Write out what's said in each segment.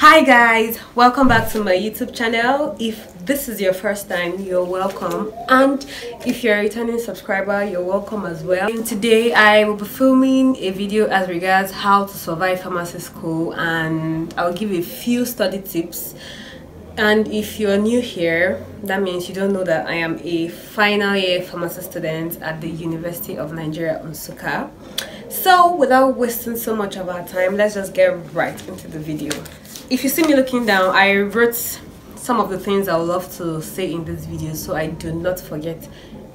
Hi guys, welcome back to my YouTube channel. If this is your first time, you're welcome, and if you're a returning subscriber, you're welcome as well. And today I will be filming a video as regards how to survive pharmacy school, and I'll give a few study tips. And if you're new here, that means you don't know that I am a final year pharmacy student at the University of Nigeria, Nsukka. So without wasting so much of our time, let's just get right into the video. If you see me looking down, I wrote some of the things I would love to say in this video so I do not forget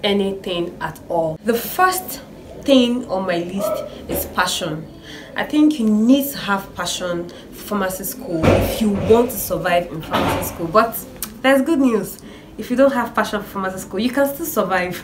anything at all. The first thing on my list is passion. I think you need to have passion for pharmacy school if you want to survive in pharmacy school. But there's good news. If you don't have passion for pharmacy school, you can still survive.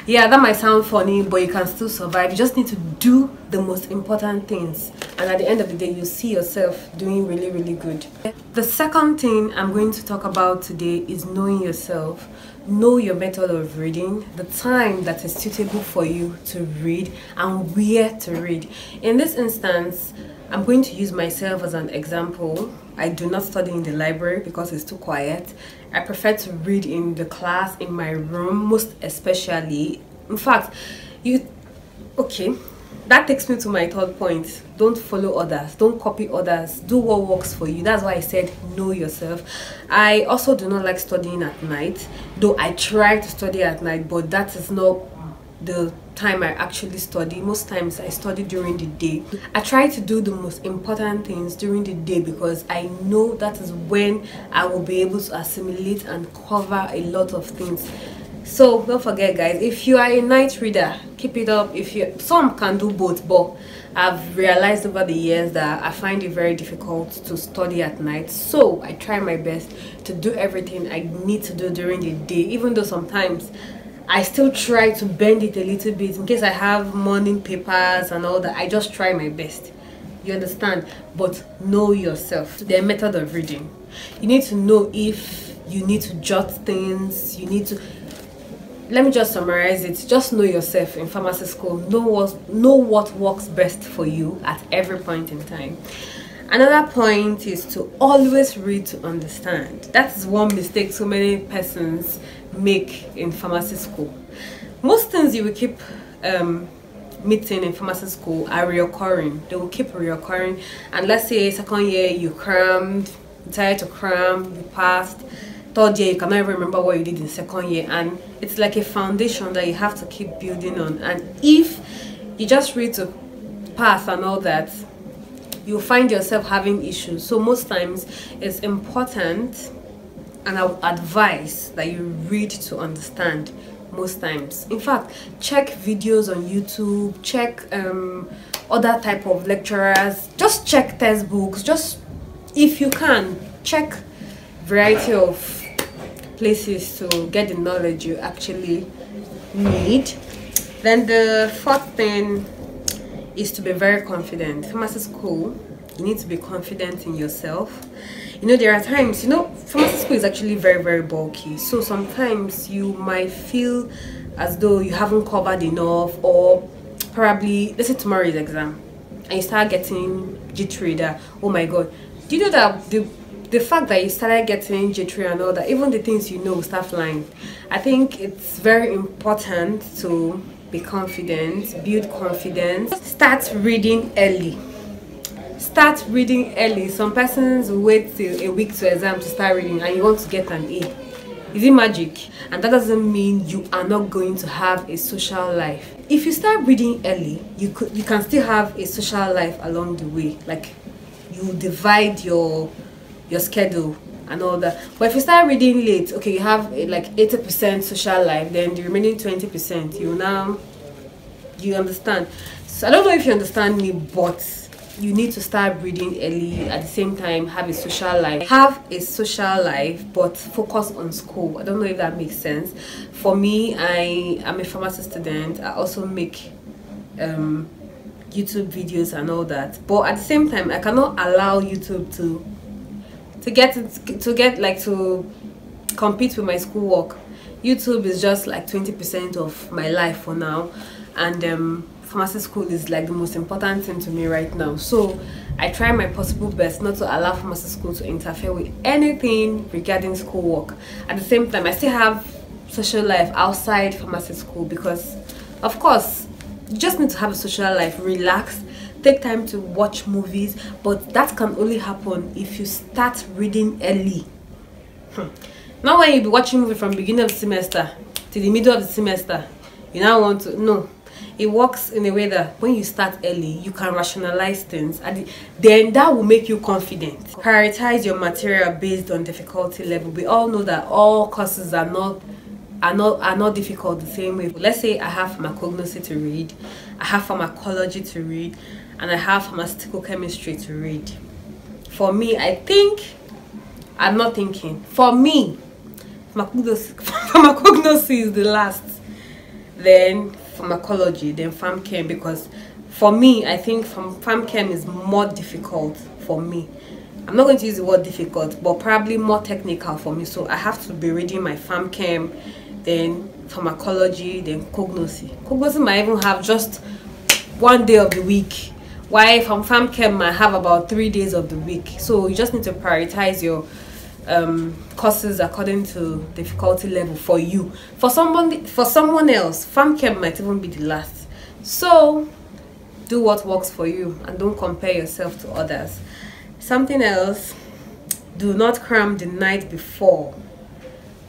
Yeah, that might sound funny, but you can still survive. You just need to do the most important things, and at the end of the day, you see yourself doing really good. The second thing I'm going to talk about today is knowing yourself. Know your method of reading, the time that is suitable for you to read, and where to read. In this instance, I'm going to use myself as an example. I do not study in the library because it's too quiet. I prefer to read in the class, in my room, most especially. In fact, that takes me to my third point. Don't follow others, don't copy others, do what works for you. That's why I said know yourself. I also do not like studying at night, though I try to study at night, but that is not the time I actually study. Most times I study during the day. I try to do the most important things during the day because I know that is when I will be able to assimilate and cover a lot of things. So don't forget guys, if you are a night reader, keep it up. Some can do both, but I've realized over the years that I find it very difficult to study at night, so I try my best to do everything I need to do during the day, even though sometimes I still try to bend it a little bit in case I have morning papers and all that. I just try my best, you understand? But know yourself. The method of reading, you need to know if you need to jot things, you need to, let me just summarize it. Just know yourself in pharmacy school. Know what works best for you at every point in time. Another point is to always read to understand. That is one mistake so many persons make in pharmacy school. Most things you will keep meeting in pharmacy school are reoccurring. They will keep reoccurring. And let's say second year you crammed, you decided to cram, you passed. Third year you cannot even remember what you did in second year, and it's like a foundation that you have to keep building on. And if you just read to pass and all that, you'll find yourself having issues. So most times it's important, and I would advise that you read to understand most times. In fact, check videos on YouTube, check other type of lecturers, just check textbooks, just if you can check variety of places to get the knowledge you actually need. Then the fourth thing is to be very confident. Pharmacy school, you need to be confident in yourself. You know, there are times, pharmacy school is actually very bulky, so sometimes you might feel as though you haven't covered enough, or probably, let's say tomorrow is exam and you start getting jittery that, oh my god, do you know that the fact that you started getting jittery and all that, even the things you know will start flying. I think it's very important to be confident, build confidence, start reading early. Start reading early. Some persons wait till a week to exam to start reading, and you want to get an A. Is it magic? And that doesn't mean you are not going to have a social life. If you start reading early, you can still have a social life along the way. Like, you divide your schedule and all that. But if you start reading late, okay, you have like 80% social life, then the remaining 20% you understand. So I don't know if you understand me, but you need to start reading early. At the same time, have a social life. Have a social life, but focus on school. I don't know if that makes sense. For me, I am a pharmacy student. I also make YouTube videos and all that. But at the same time, I cannot allow YouTube to compete with my schoolwork. YouTube is just like 20% of my life for now, and pharmacy school is like the most important thing to me right now. So I try my possible best not to allow pharmacy school to interfere with anything regarding schoolwork. At the same time, I still have social life outside pharmacy school, because of course you just need to have a social life, relax, take time to watch movies, but that can only happen if you start reading early. Not when you be watching movie from beginning of the semester to the middle of the semester, you now want to. No, it works in a way that when you start early, you can rationalize things, and then that will make you confident. Prioritize your material based on difficulty level. We all know that all courses are not difficult the same way. Let's say I have pharmacognosy to read, I have pharmacology to read, and I have pharmaceutical chemistry to read. For me, for me, pharmacognosy is the last, then pharmacology, then pharmchem, because for me, I think pharmchem is more difficult for me. I'm not going to use the word difficult, but probably more technical for me. So I have to be reading my pharmchem, then pharmacology, then cognosy. Cognosy might even have just one day of the week, while from pharmchem might have about 3 days of the week. So you just need to prioritize your courses according to difficulty level for you. For someone else, pharmchem might even be the last. So do what works for you and don't compare yourself to others. Something else, do not cram the night before.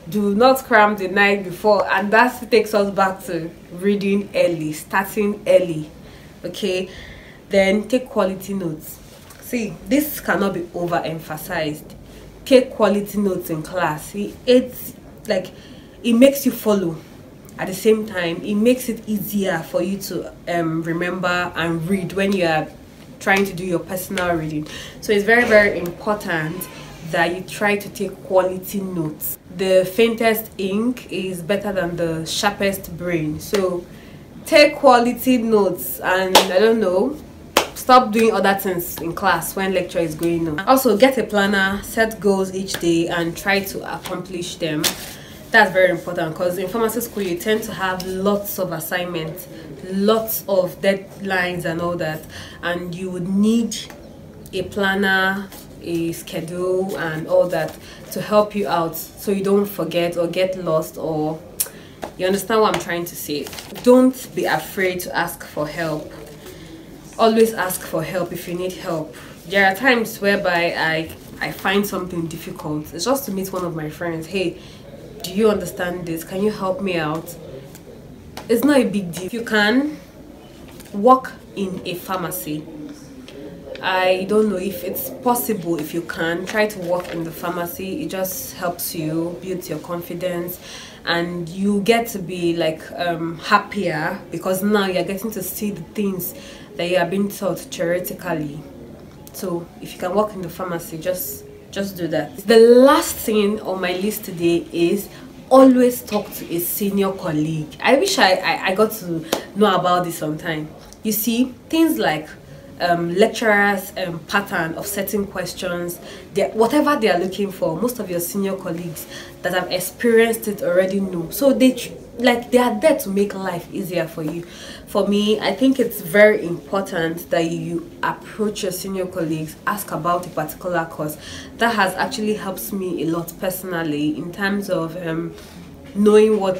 Do not cram the night before, and that takes us back to reading early, starting early. Okay, then take quality notes. See, this cannot be overemphasized. Take quality notes in class. It's like, it makes you follow. At the same time, it makes it easier for you to remember and read when you are trying to do your personal reading. So it's very, very important that you try to take quality notes. The faintest ink is better than the sharpest brain. So take quality notes, and I don't know, stop doing other things in class when lecture is going on. Also, get a planner, set goals each day and try to accomplish them. That's very important, because in pharmacy school you tend to have lots of assignments, lots of deadlines and all that, and you would need a planner, a schedule and all that to help you out so you don't forget or get lost, or you understand what I'm trying to say. Don't be afraid to ask for help. Always ask for help if you need help. There are times whereby I find something difficult. It's just to meet one of my friends. Hey, do you understand this? Can you help me out? It's not a big deal. If you can work in a pharmacy, I don't know if it's possible. If you can, try to work in the pharmacy. It just helps you build your confidence, and you get to be like happier, because now you're getting to see the things that you are being taught theoretically. So if you can work in the pharmacy, just do that. The last thing on my list today is always talk to a senior colleague. I wish I got to know about this sometime. You see, things like lecturers' pattern of setting questions, whatever they are looking for, most of your senior colleagues that have experienced it already know. So they are there to make life easier for you. For me, I think it's very important that you approach your senior colleagues, ask about a particular course. That has actually helped me a lot personally in terms of knowing what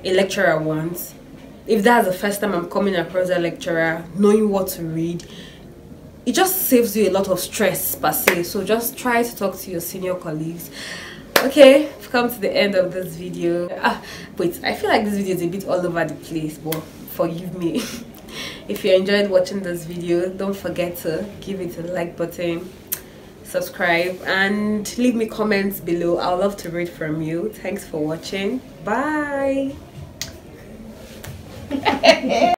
a lecturer wants. If that's the first time I'm coming across a lecturer, knowing what to read, it just saves you a lot of stress per se. So just try to talk to your senior colleagues. Okay, we've come to the end of this video. Wait, I feel like this video is a bit all over the place, but forgive me. If you enjoyed watching this video, don't forget to give it a like button, subscribe, and leave me comments below. I'd love to read from you. Thanks for watching. Bye.